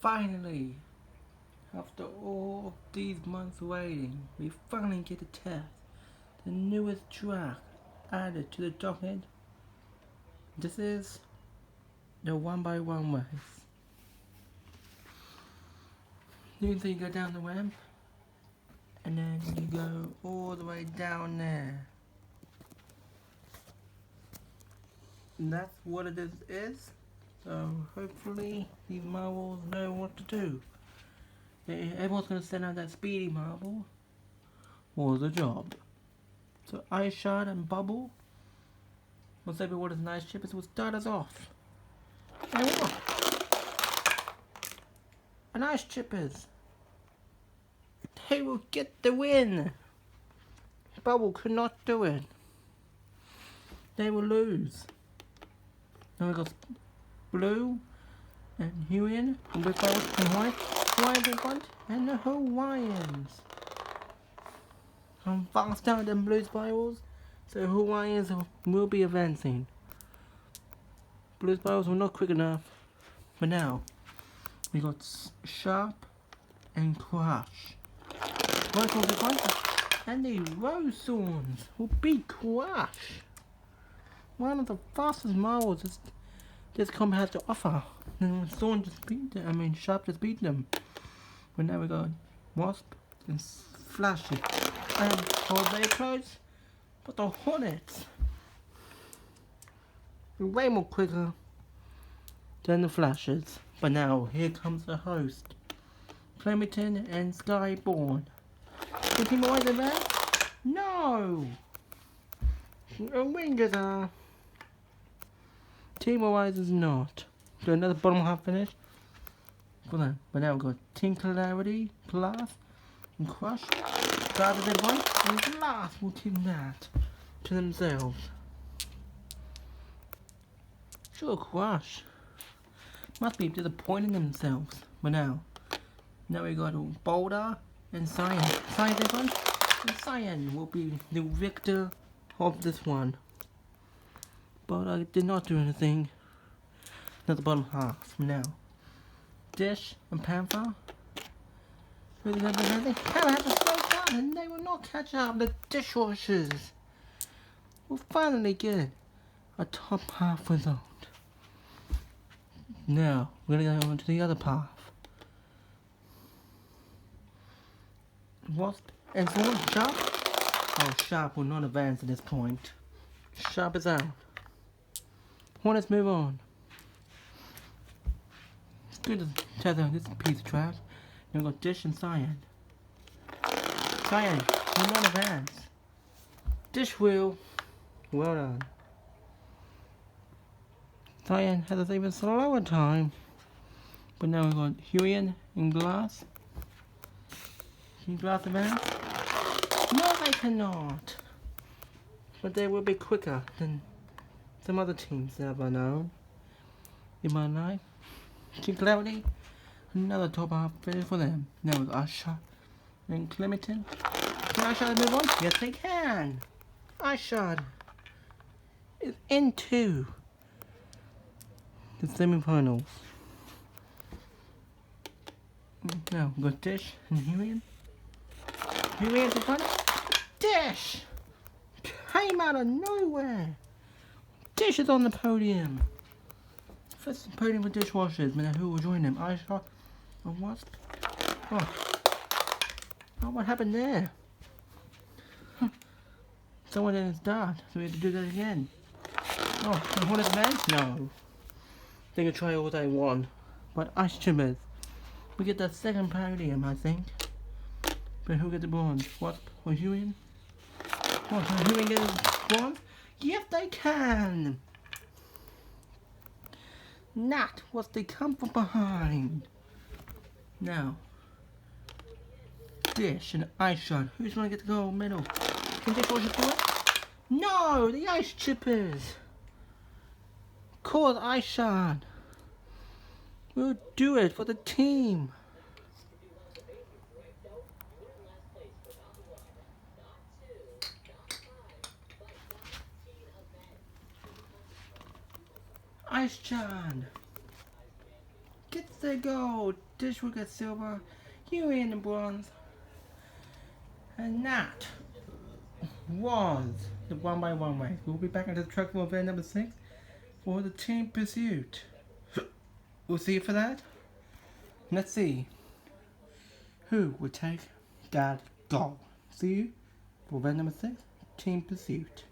Finally, after all of these months waiting, we finally get to test the newest track added to the docket. This is the 1x1 race. You can see you go down the ramp, and then you go all the way down there. And that's what it is. So hopefully these marbles know what to do. Everyone's going to send out that speedy marble for the job. So Ice Shard and Bubble, we'll say what is nice chippers will start us off. And what? And Ice Chippers, they will get the win. Bubble could not do it. They will lose. Then we got Blue and Hueyn and Big Bubbles and White in front, and the Hawaiians. I'm faster than Blue Spirals, so Hawaiians will be advancing. Blue Spirals were not quick enough. But now, we got Sharp and Crush. Right on the front, and the Rose Thorns will beat Crush. One of the fastest marbles this combat has to offer. And Thorn just beat them. I mean, Sharp just beat them. But now we got Wasp and Flashy. And very close, but the Hornets way more quicker than the Flashes. But now here comes the host, Flemington and Skyborn. Is Team Always advance? No! Rangers are. Team Always is not. So another bottom half finish. But now we've got Team Clarity, Glass, and Crush. Guarded in one, and Glass will keep that to themselves. Sure, Crush must be disappointing themselves. But now we got Boulder and Cyan. Cyan this one, and Cyan will be the victor of this one. Boulder did not do anything. Not the bottom half. Now, Dish and Panther. Really don't do anything. Panther had to slow down, and they will not catch up. The dishwashers will finally get a top half result. Now, we're going to go on to the other path. Wasp and Thorn. Sharp? Oh, Sharp will not advance at this point. Sharp is out. Well, let's move on. It's good to tell them this piece of trash. Then we've got Dish and Cyan. Cyan will not advance. Dish will. Well done. Cyan has an even slower time. But now we've got Hueyn and Glass. Can Glass advance? No, they cannot. But they will be quicker than some other teams that I've known in my life. Team Clarity, another top half finish for them. Now with Usher and Clementon. Can Usher move on? Yes, they can. Usher is into the semi-finals. Now we've got Dish and Hueyn. Hueyn's in front. Dish came out of nowhere. Dish is on the podium. First podium for dishwashers. But now who will join them? Ice Shot and Wasp. Oh, what happened there? Someone didn't start, so we have to do that again. Oh, the Hornets advance? No. They can try all they want. But Ice Chimmers, we get the second podium, I think. But who gets the bronze? Wasp or Hueyn? Oh, can Hueyn get the bronze? Yes, they can! That was the come from behind. Now, Dish and Ice Shot. Who's going to get the gold medal? Can Dishwasher do it? No! The Ice Chippers! Call Ice Shot. We'll do it for the team. Ice Chan. gets the gold. Dish will get silver. You in the bronze. And that was the 1x1 race. We'll be back into the truck for event number 6 for the team pursuit. We'll see you for that. Let's see who will take that goal. See you for event number 6, team pursuit.